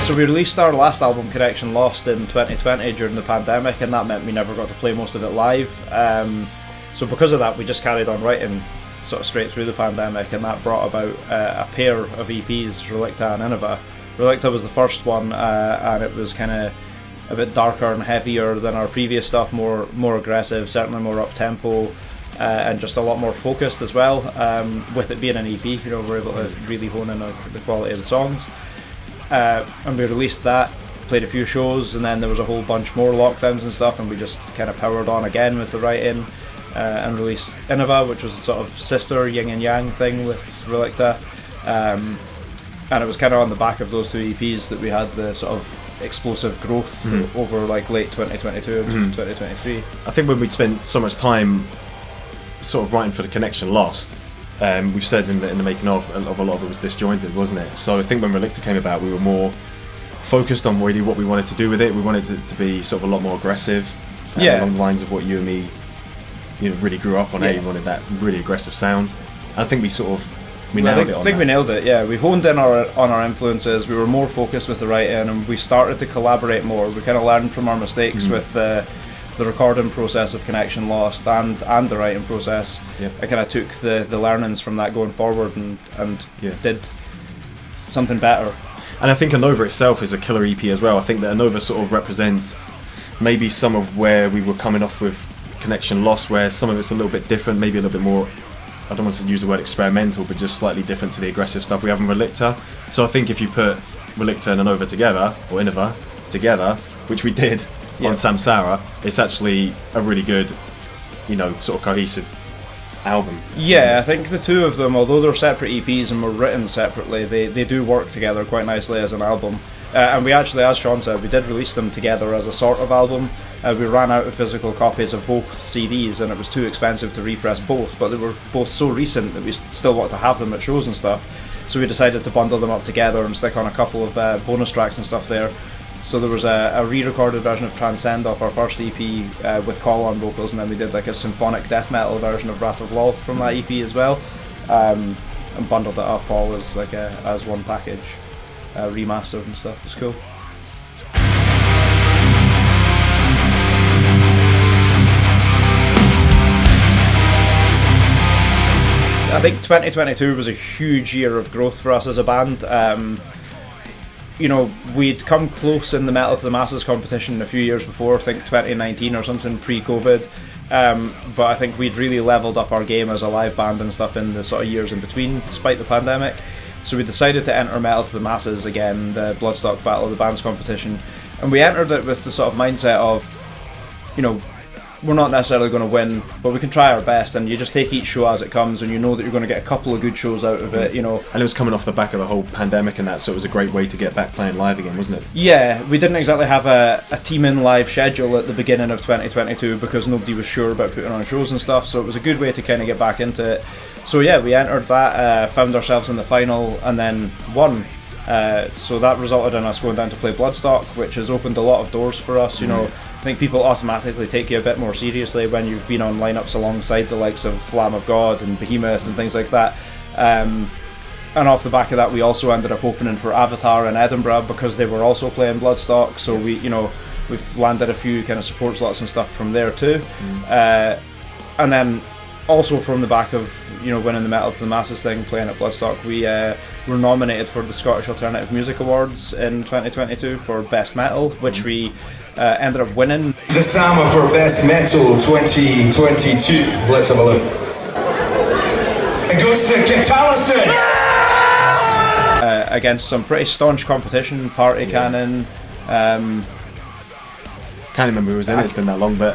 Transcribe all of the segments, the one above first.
so we released our last album, Connection Lost, in 2020 during the pandemic, and that meant we never got to play most of it live. So because of that, we just carried on writing sort of straight through the pandemic, and that brought about a pair of EPs, Relicta and Innova. Relicta was the first one, and it was kind of a bit darker and heavier than our previous stuff, more aggressive, certainly more up-tempo, and just a lot more focused as well. With it being an EP, we're able to really hone in on the quality of the songs. And we released that, played a few shows, and then there was a whole bunch more lockdowns and stuff, and we just kind of powered on again with the writing, and released Innova, which was a sort of sister yin and yang thing with Relicta. And it was kind of on the back of those two EPs that we had the sort of explosive growth over like late 2022 and 2023. I think when we'd spent so much time sort of writing for the Connection Lost, we've said in the making of a lot of it was disjointed, wasn't it? So I think when Relicta came about, we were more focused on really what we wanted to do with it. We wanted it to be sort of a lot more aggressive, along the lines of what you and me really grew up on. We wanted that really aggressive sound. And I think we sort of nailed it. I think we nailed it. Yeah, we honed in on our influences. We were more focused with the writing, and we started to collaborate more. We kind of learned from our mistakes with the recording process of Connection Lost and the writing process. I kind of took the learnings from that going forward and did something better. And I think Innova itself is a killer EP as well. I think that Innova sort of represents maybe some of where we were coming off with Connection Lost, where some of it's a little bit different, maybe a little bit more, I don't want to use the word experimental, but just slightly different to the aggressive stuff we have in Relicta. So I think if you put Relicta and Innova together, which we did on Samsara, it's actually a really good, sort of cohesive album. Yeah, I think the two of them, although they're separate EPs and were written separately, they do work together quite nicely as an album. And we actually, as Sean said, we did release them together as a sort of album. We ran out of physical copies of both CDs, and it was too expensive to repress both, but they were both so recent that we still want to have them at shows and stuff. So we decided to bundle them up together and stick on a couple of bonus tracks and stuff there. So there was a re-recorded version of Transcend off our first EP with call-on vocals, and then we did like a symphonic death metal version of Wrath of Loth from that EP as well, and bundled it up all as like as one package, remastered and stuff. It was cool. I think 2022 was a huge year of growth for us as a band. We'd come close in the Metal to the Masses competition a few years before, I think 2019 or something, pre-COVID. But I think we'd really leveled up our game as a live band and stuff in the sort of years in between, despite the pandemic. So we decided to enter Metal to the Masses again, the Bloodstock Battle of the Bands competition. And we entered it with the sort of mindset of, we're not necessarily going to win, but we can try our best, and you just take each show as it comes, and you know that you're going to get a couple of good shows out of it, And it was coming off the back of the whole pandemic and that, so it was a great way to get back playing live again, wasn't it? Yeah, we didn't exactly have a team-in live schedule at the beginning of 2022 because nobody was sure about putting on shows and stuff, so it was a good way to kind of get back into it. So yeah, we entered that, found ourselves in the final, and then won. So that resulted in us going down to play Bloodstock, which has opened a lot of doors for us, I think people automatically take you a bit more seriously when you've been on lineups alongside the likes of Lamb of God and Behemoth and things like that. And off the back of that, we also ended up opening for Avatar in Edinburgh because they were also playing Bloodstock. So we've landed a few kind of support slots and stuff from there too. And then also from the back of winning the Metal to the Masses thing, playing at Bloodstock, we were nominated for the Scottish Alternative Music Awards in 2022 for Best Metal, which we ended up winning. The Sama for Best Metal 2022. Let's have a look. It goes to Catalysis! Against some pretty staunch competition, Party Cannon. Can't remember who was in it, it's been that long, but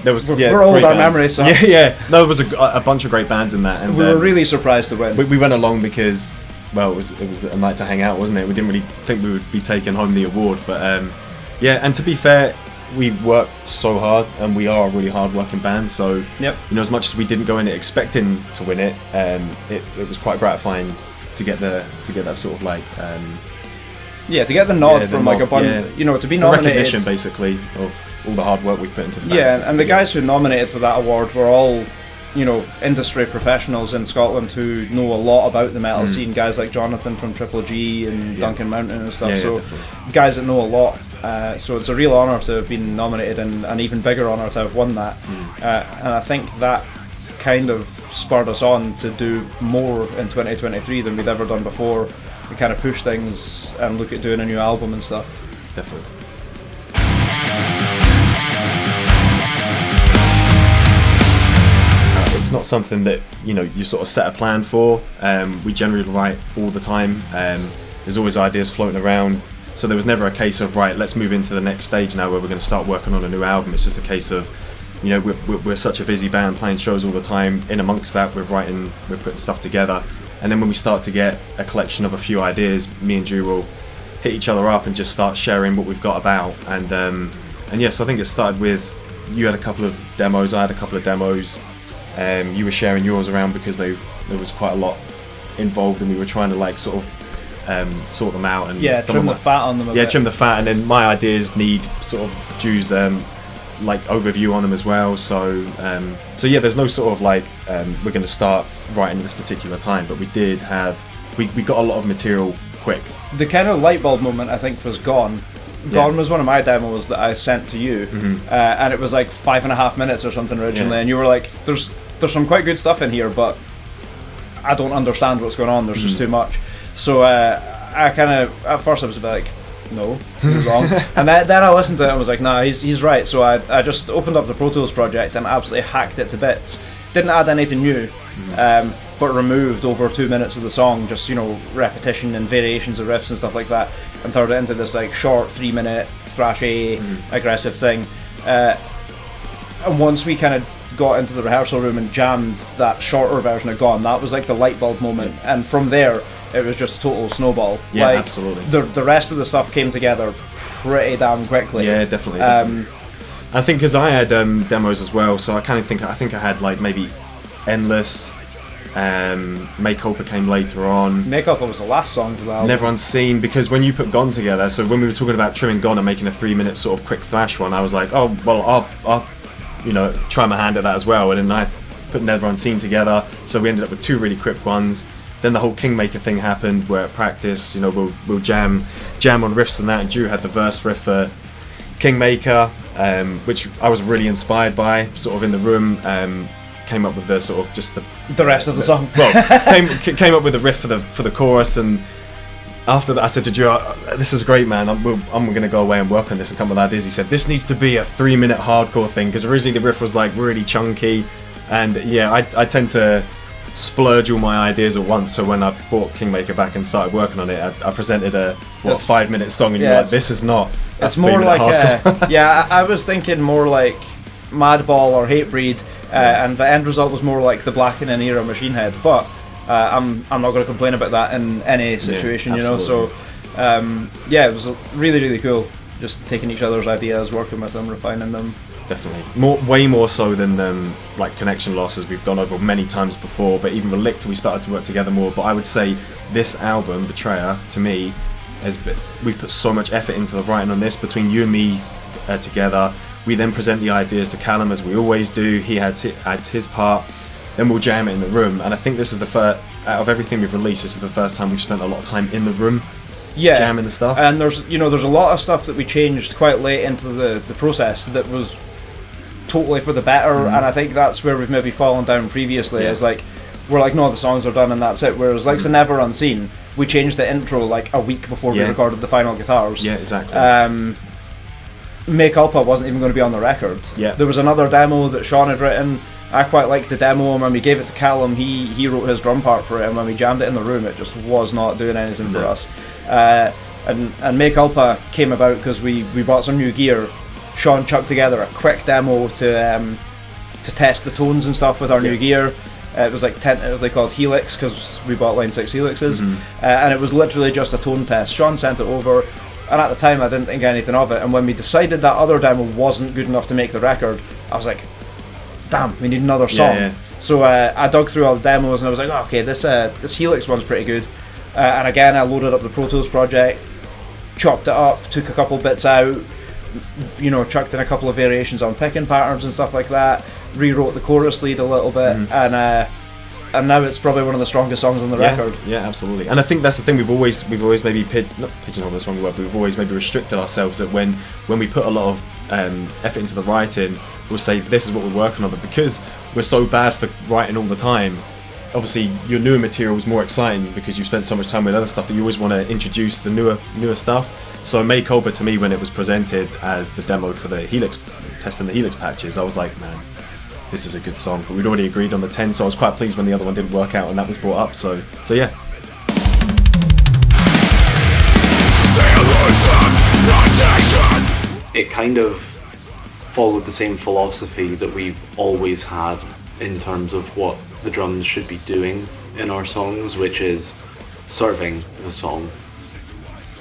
there was we're old, our memory sucks. No, there was a bunch of great bands in that, and we were really surprised to win. We went along because, well, it was a night to hang out, wasn't it? We didn't really think we would be taking home the award, but and to be fair, we worked so hard, and we are a really hard working band, so as much as we didn't go in it expecting to win it, it was quite gratifying to get that sort of like to get the nod from like a bunch, to be nominated. Recognition, basically, of all the hard work we've put into the band. Yeah, and the guys who nominated for that award were all industry professionals in Scotland who know a lot about the metal scene, guys like Jonathan from Triple G and Duncan Mountain and stuff, so definitely. guys that know a lot, so it's a real honour to have been nominated, and an even bigger honour to have won that, and I think that kind of spurred us on to do more in 2023 than we'd ever done before. We kind of push things and look at doing a new album and stuff. Definitely. It's not something that you sort of set a plan for. We generally write all the time. There's always ideas floating around, so there was never a case of right, let's move into the next stage now where we're going to start working on a new album. It's just a case of we're such a busy band playing shows all the time. In amongst that, we're putting stuff together, and then when we start to get a collection of a few ideas, me and Drew will hit each other up and just start sharing what we've got about. And yeah, so I think it started with you had a couple of demos, I had a couple of demos. You were sharing yours around because there was quite a lot involved, and we were trying to sort of sort them out and trim the fat on them a bit. Trim the fat, and then my ideas need sort of Drew's overview on them as well. So yeah, there's no sort of we're going to start writing at this particular time, but we did have we got a lot of material quick. The kind of light bulb moment I think was Gone. Gone was one of my demos that I sent to you, and it was 5.5 minutes or something originally, and you were like, there's some quite good stuff in here, but I don't understand what's going on, there's just too much. So I kind of, at first I was a bit like, no, you're wrong. And then I listened to it and was like, nah, he's right. So I just opened up the Pro Tools project and absolutely hacked it to bits. Didn't add anything new, but removed over 2 minutes of the song, just repetition and variations of riffs and stuff like that, and turned it into this short 3-minute thrashy aggressive thing. And once we kind of got into the rehearsal room and jammed that shorter version of Gone, that was the light bulb moment, and from there it was just a total snowball. Yeah, absolutely. The rest of the stuff came together pretty damn quickly. Yeah, definitely. I think because I had demos as well, so I think I had maybe Endless. Make Culpa came later on. Make Culpa was the last song to the album. Never Unseen, because when you put Gone together, so when we were talking about trimming Gone and making a 3-minute sort of quick thrash one, I was like, oh well, I'll try my hand at that as well, and then I put Never Unseen together, so we ended up with 2 really quick ones. Then the whole Kingmaker thing happened, where at practice, we'll jam on riffs and that, and Drew had the verse riff for Kingmaker, which I was really inspired by, sort of in the room. Came up with the sort of just the rest of the song. Well, came up with the riff for the chorus, and after that I said to Drew, "This is great, man. I'm going to go away and work on this and come up with ideas." He said, "This needs to be a 3-minute hardcore thing," because originally the riff was really chunky, and yeah, I tend to splurge all my ideas at once. So when I brought Kingmaker back and started working on it, I presented a 5-minute song, and you're like, "This is not." It's more like I was thinking more like Madball or Hatebreed. And the end result was more like the Blackening era Machine Head, but I'm not going to complain about that in any situation, So it was really, really cool, just taking each other's ideas, working with them, refining them. Definitely, way more so than Connection Loss, as we've gone over many times before. But even with Licked, we started to work together more. But I would say this album, Betrayer, to me, we put so much effort into the writing on this between you and me together. We then present the ideas to Callum, as we always do. He adds his part, then we'll jam it in the room. And I think this is the first, out of everything we've released, this is the first time we've spent a lot of time in the room, jamming the stuff. And there's a lot of stuff that we changed quite late into the process that was totally for the better, and I think that's where we've maybe fallen down previously. Is we're no, the songs are done and that's it. Whereas so Never Unseen, we changed the intro a week before we recorded the final guitars. Yeah, exactly. Make Culpa wasn't even going to be on the record. Yeah. There was another demo that Sean had written. I quite liked the demo, and when we gave it to Callum, he wrote his drum part for it, and when we jammed it in the room, it just was not doing anything for us. And Make Culpa came about because we bought some new gear. Sean chucked together a quick demo to test the tones and stuff with our new gear. It was tentatively called Helix because we bought Line 6 Helixes, and it was literally just a tone test. Sean sent it over. And at the time I didn't think anything of it, and when we decided that other demo wasn't good enough to make the record, I was like, damn, we need another song. Yeah. So I dug through all the demos and I was like, okay, this Helix one's pretty good. And again, I loaded up the Pro Tools project, chopped it up, took a couple bits out, you know, chucked in a couple of variations on picking patterns and stuff like that, rewrote the chorus lead a little bit, and now it's probably one of the strongest songs on the record. Yeah, absolutely. And I think that's the thing, we've always maybe not pigeonholed, that's the wrong word, but we've always maybe restricted ourselves that when we put a lot of effort into the writing, we'll say this is what we're working on, but because we're so bad for writing all the time, obviously your newer material is more exciting because you've spent so much time with other stuff that you always want to introduce the newer stuff. So May Colbert, to me, when it was presented as the demo for the Helix, testing the Helix patches, I was like, man, this is a good song. But we'd already agreed on the 10, so I was quite pleased when the other one didn't work out and that was brought up. So yeah. It kind of followed the same philosophy that we've always had in terms of what the drums should be doing in our songs, which is serving the song.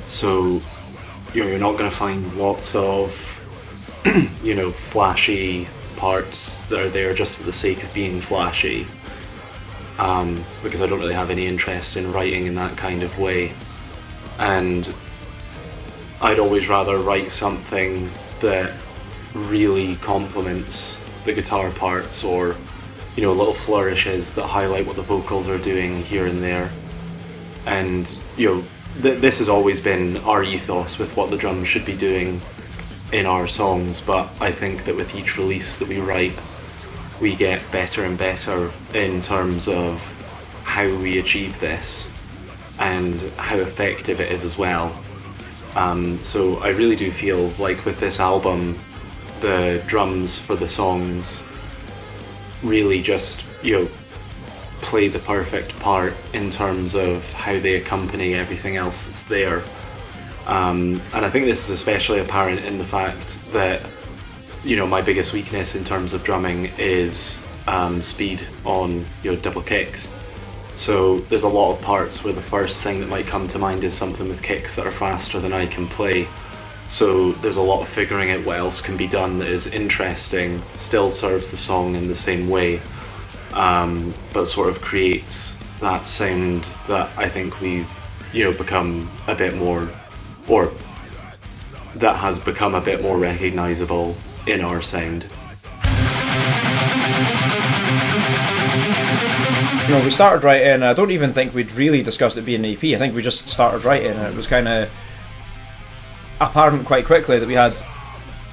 So you're not going to find lots of flashy parts that are there just for the sake of being flashy, because I don't really have any interest in writing in that kind of way, and I'd always rather write something that really complements the guitar parts, or little flourishes that highlight what the vocals are doing here and there. And this has always been our ethos with what the drums should be doing in our songs, but I think that with each release that we write, we get better and better in terms of how we achieve this and how effective it is as well. So I really do feel like with this album, the drums for the songs really just play the perfect part in terms of how they accompany everything else that's there. And I think this is especially apparent in the fact that my biggest weakness in terms of drumming is speed on double kicks. So there's a lot of parts where the first thing that might come to mind is something with kicks that are faster than I can play. So there's a lot of figuring out what else can be done that is interesting, still serves the song in the same way, but sort of creates that sound that I think we've become a bit more, or that has become a bit more recognisable in our sound. We started writing, I don't even think we'd really discussed it being an EP. I think we just started writing, and it was kind of apparent quite quickly that we had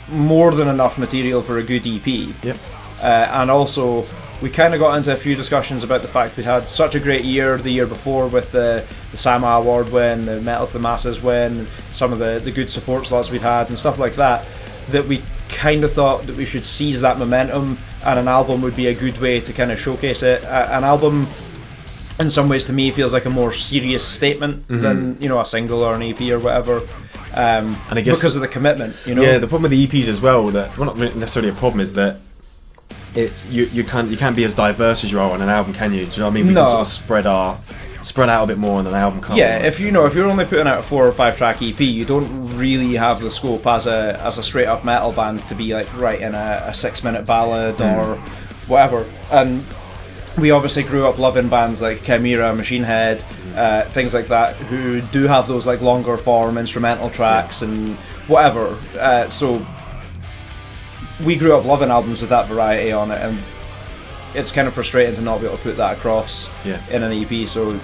more than enough material for a good EP. Yep. And also we kind of got into a few discussions about the fact we'd had such a great year the year before with the SAMA award win, the Metal to the Masses win, some of the good support slots we'd had and stuff like that, that we kind of thought that we should seize that momentum, and an album would be a good way to kind of showcase it. An album in some ways to me feels like a more serious statement than a single or an EP or whatever. And I guess because of the commitment, Yeah, the problem with the EPs as well, that not necessarily a problem, is that it's you can't be as diverse as you are on an album, can you? Do you know what I mean? We can sort of spread out a bit more on an album cover. Yeah, if you're only putting out a 4 or 5 track EP, you don't really have the scope as a straight up metal band to be like writing a 6-minute ballad or whatever. And we obviously grew up loving bands like Chimera, Machine Head, things like that, who do have those like longer form instrumental tracks and whatever. So we grew up loving albums with that variety on it, and it's kind of frustrating to not be able to put that across in an EP. So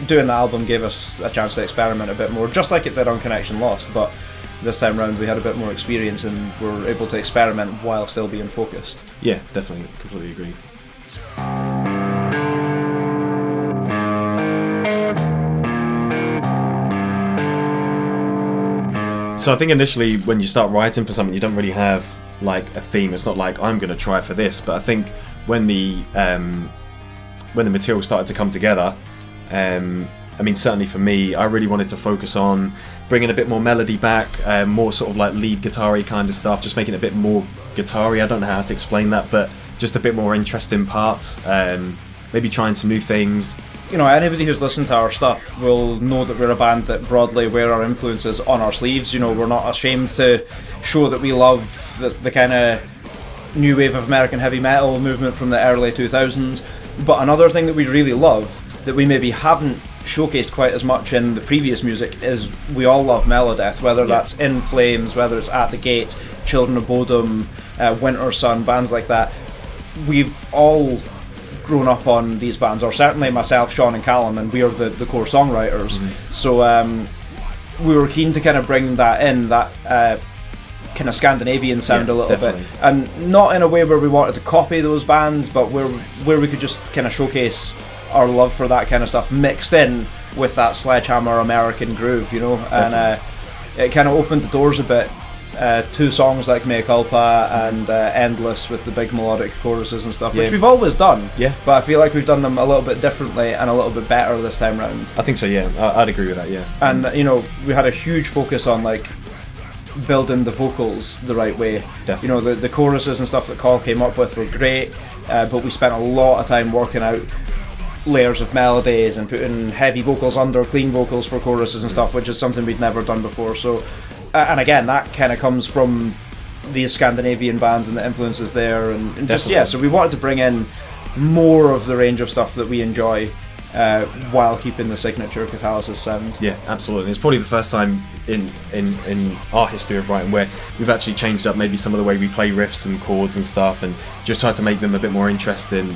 doing the album gave us a chance to experiment a bit more, just like it did on Connection Lost, but this time round we had a bit more experience and were able to experiment while still being focused. Yeah, definitely, completely agree. So I think initially when you start writing for something, you don't really have like a theme. It's not like I'm going to try for this, but I think when the material started to come together, I mean, certainly for me, I really wanted to focus on bringing a bit more melody back, more sort of like lead guitar-y kind of stuff, just making it a bit more guitar-y. I don't know how to explain that, but just a bit more interesting parts, maybe trying some new things. Anybody who's listened to our stuff will know that we're a band that broadly wear our influences on our sleeves. We're not ashamed to show that we love the kind of new wave of American heavy metal movement from the early 2000s. But another thing that we really love, that we maybe haven't showcased quite as much in the previous music is We All Love Melodeath, whether that's In Flames, whether it's At the Gate, Children of Bodom, Winter Sun, bands like that. We've all grown up on these bands, or certainly myself, Sean and Callum, and we are the core songwriters. So we were keen to kind of bring that in, that kind of Scandinavian sound a little bit, and not in a way where we wanted to copy those bands, but where we could just kind of showcase our love for that kind of stuff mixed in with that sledgehammer American groove, you know. And it kind of opened the doors a bit to songs like Mea Culpa and Endless with the big melodic choruses and stuff, which we've always done, but I feel like we've done them a little bit differently and a little bit better this time round. I think so, I'd agree with that, And you know, we had a huge focus on like building the vocals the right way. Definitely. You know, the choruses and stuff that Col came up with were great, but we spent a lot of time working out layers of melodies and putting heavy vocals under clean vocals for choruses and stuff, which is something we'd never done before. So and again, that kind of comes from these Scandinavian bands and the influences there, and just so we wanted to bring in more of the range of stuff that we enjoy while keeping the signature Catalysis sound. Yeah, absolutely. It's probably the first time in our history of writing where we've actually changed up maybe some of the way we play riffs and chords and stuff, and just tried to make them a bit more interesting.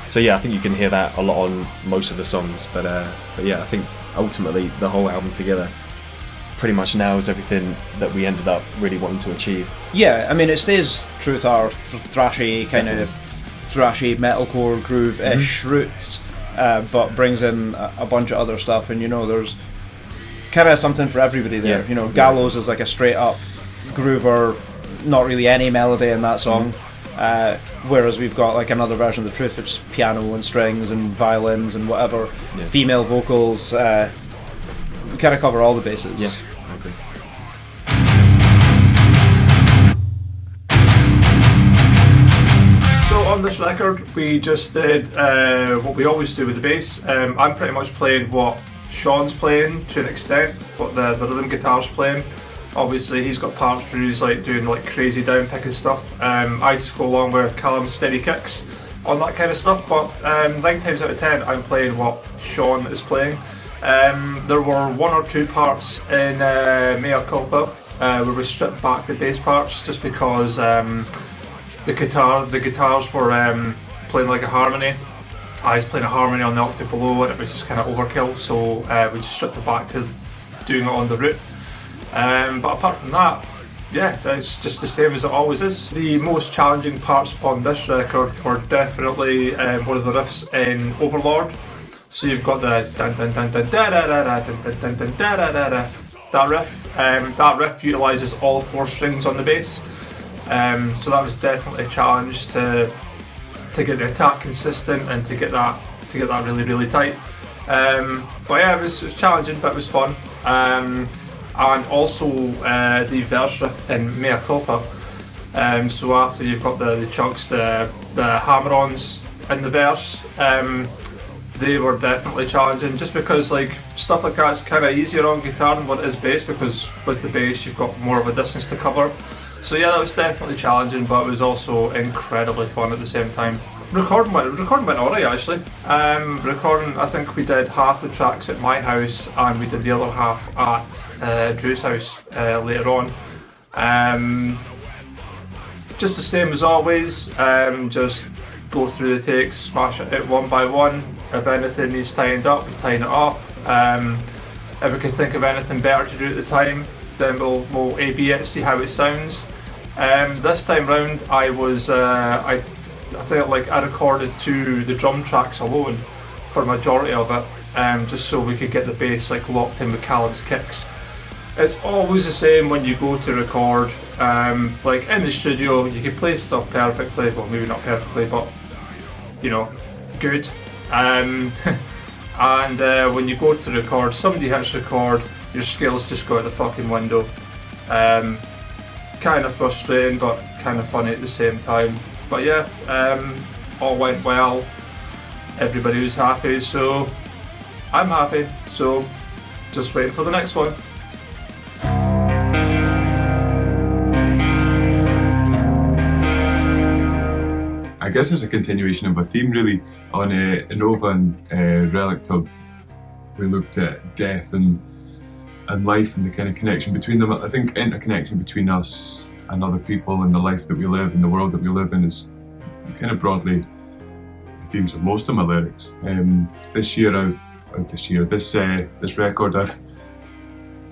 So I think you can hear that a lot on most of the songs. But I think ultimately the whole album together pretty much nails everything that we ended up really wanting to achieve. Yeah, I mean, it stays true to our thrashy kind of thrashy metalcore groove-ish roots, but brings in a bunch of other stuff, and you know, there's kind of something for everybody there. You know, Gallows is like a straight up groover, not really any melody in that song. Whereas we've got like another version of The Truth, which is piano and strings and violins and whatever, female vocals. We kind of cover all the bases. Yeah, I agree. So on this record, we just did what we always do with the bass. I'm pretty much playing what Sean's playing to an extent, what the rhythm guitar's playing. Obviously, he's got parts where he's like doing like crazy downpicking stuff. I just go along with Callum's steady kicks on that kind of stuff. But 9 times out of 10, I'm playing what Sean is playing. There were 1 or 2 parts in Mea Culpa where we stripped back the bass parts just because the guitars were playing like a harmony. I was playing a harmony on the octave below, and it was just kind of overkill. So we just stripped it back to doing it on the root. But apart from that, it's just the same as it always is. The most challenging parts on this record were definitely one of the riffs in Overlord. So you've got the dun dun dun dun da da da da dun dun dun da da da da. That riff. That riff utilises all 4 strings on the bass. So that was definitely a challenge to get the attack consistent and to get that really really tight. But it was challenging, but it was fun. And also the verse riff in Mea Culpa. So after you've got the chunks, the hammer-ons in the verse, they were definitely challenging, just because like stuff like that's kind of easier on guitar than what it is bass, because with the bass you've got more of a distance to cover. So that was definitely challenging, but it was also incredibly fun at the same time. Recording went alright actually. I think we did half the tracks at my house and we did the other half at Drew's house later on. Just the same as always, just go through the takes, smash it out one by one. If anything needs tightened up, we tighten it up. If we can think of anything better to do at the time, then we'll A/B it, see how it sounds. This time round, I recorded to the drum tracks alone for the majority of it, just so we could get the bass like locked in with Callum's kicks. It's always the same when you go to record. Like in the studio, you can play stuff perfectly. Well, maybe not perfectly, but you know, good. And when you go to record, somebody hits record, your skills just go out the fucking window. Kind of frustrating, but kind of funny at the same time. But all went well. Everybody was happy, so I'm happy. So just waiting for the next one. I guess it's a continuation of a theme really on Innova and Relic Tub. we looked at death and life and the kind of connection between them. I think interconnection between us and other people and the life that we live and the world that we live in is kind of broadly the themes of most of my lyrics. This record,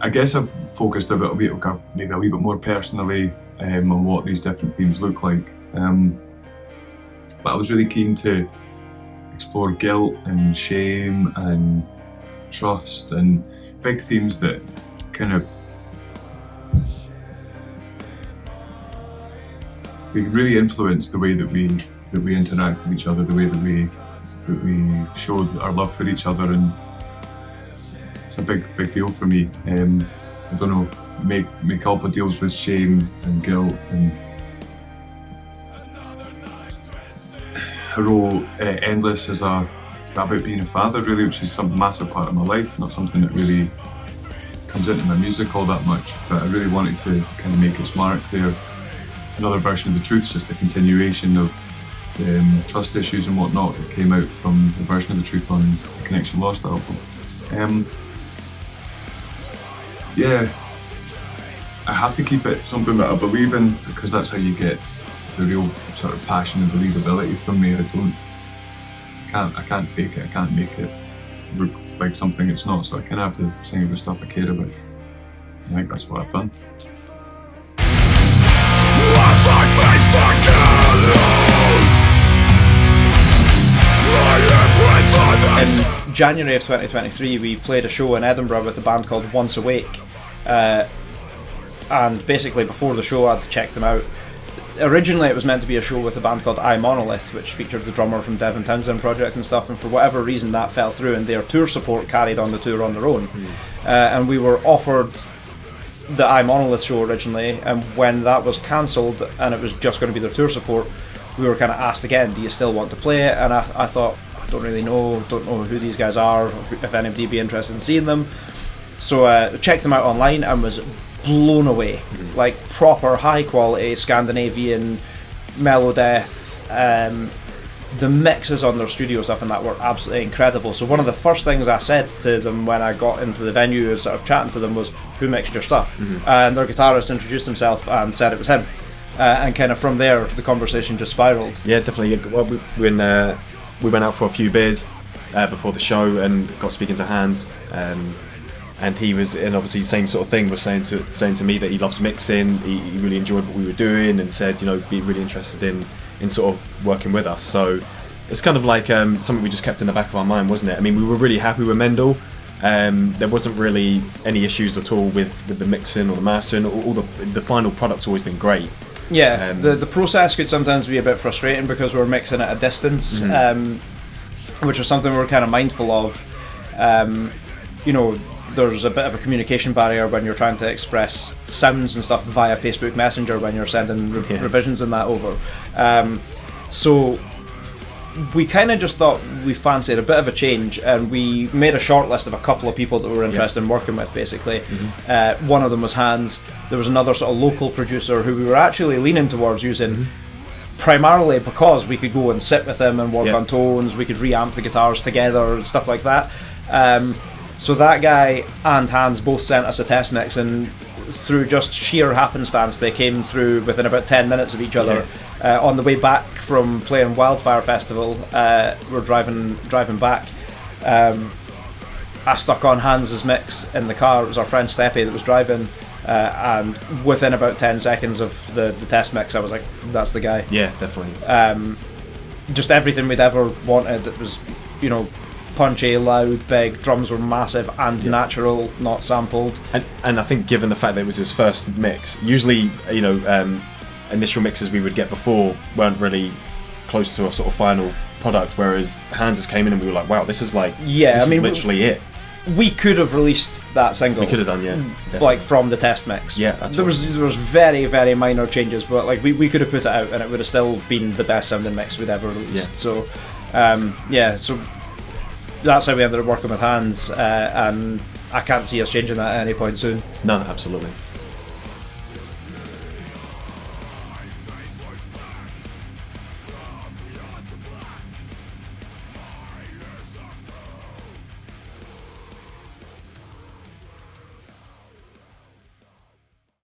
I guess I've focused maybe a wee bit more personally on what these different themes look like. But I was really keen to explore guilt and shame and trust and big themes that kind of they really influence the way that we interact with each other, the way that we show our love for each other, and it's a big deal for me. I don't know, Make Culpa deals with shame and guilt, and I wrote Endless as about being a father, really, which is some massive part of my life, not something that really comes into my music all that much, but I really wanted to kind of make its mark there. Another version of The Truth's just a continuation of trust issues and whatnot that came out from the version of The Truth on the Connection Lost album. Yeah, I have to keep it something that I believe in, because that's how you get the real sort of passion and believability from me. I can't fake it, I can't make it look like something it's not, so I kind of have to sing about stuff I care about. I think that's what I've done. In January of 2023, we played a show in Edinburgh with a band called Once Awake, and basically before the show I'd checked them out. Originally it was meant to be a show with a band called I Monolith, which featured the drummer from Devin Townsend Project and stuff, and for whatever reason that fell through and their tour support carried on the tour on their own. And we were offered the I Monolith show originally, and when that was cancelled and it was just going to be their tour support, we were kind of asked again, do you still want to play it? And I thought, I don't know who these guys are, if anybody would be interested in seeing them. So checked them out online and was blown away. Like proper high quality Scandinavian melodeath. The mixes on their studio stuff and that were absolutely incredible. So one of the first things I said to them when I got into the venue and started chatting to them was, who mixed your stuff? And their guitarist introduced himself and said it was him. And kind of from there the conversation just spiraled. Yeah, definitely. Well, we went out for a few beers before the show and got speaking to Hans, and he was, and obviously the same sort of thing, was saying to me that he loves mixing, he really enjoyed what we were doing, and said, be really interested in sort of working with us. So it's kind of like something we just kept in the back of our mind, wasn't it? I mean, we were really happy with Mendel. There wasn't really any issues at all with the mixing or the mastering. All the final product's always been great. Yeah, the process could sometimes be a bit frustrating because we're mixing at a distance, which is something we're kind of mindful of. There's a bit of a communication barrier when you're trying to express sounds and stuff via Facebook Messenger when you're sending revisions and that over. So we kind of just thought we fancied a bit of a change, and we made a short list of a couple of people that we were interested in working with, basically. One of them was Hans. There was another sort of local producer who we were actually leaning towards using, primarily because we could go and sit with him and work on tones, we could reamp the guitars together and stuff like that. So that guy and Hans both sent us a test mix, and through just sheer happenstance they came through within about 10 minutes of each other. On the way back from playing Wildfire Festival, we're driving back, I stuck on Hans's mix in the car. It was our friend Steppe that was driving, and within about 10 seconds of the test mix I was like, that's the guy. Yeah, definitely. Just everything we'd ever wanted. It was, punchy, loud, big, drums were massive and natural, not sampled. And I think given the fact that it was his first mix, usually, initial mixes we would get before weren't really close to a sort of final product, whereas Hans came in and we were like, wow, this is like, literally it. We could have released that single. We could have done, definitely. Like from the test mix. Yeah, there was very, very minor changes, but like we could have put it out and it would have still been the best sounding mix we'd ever released. So so that's how we ended up working with Hans, and I can't see us changing that at any point soon. No, absolutely.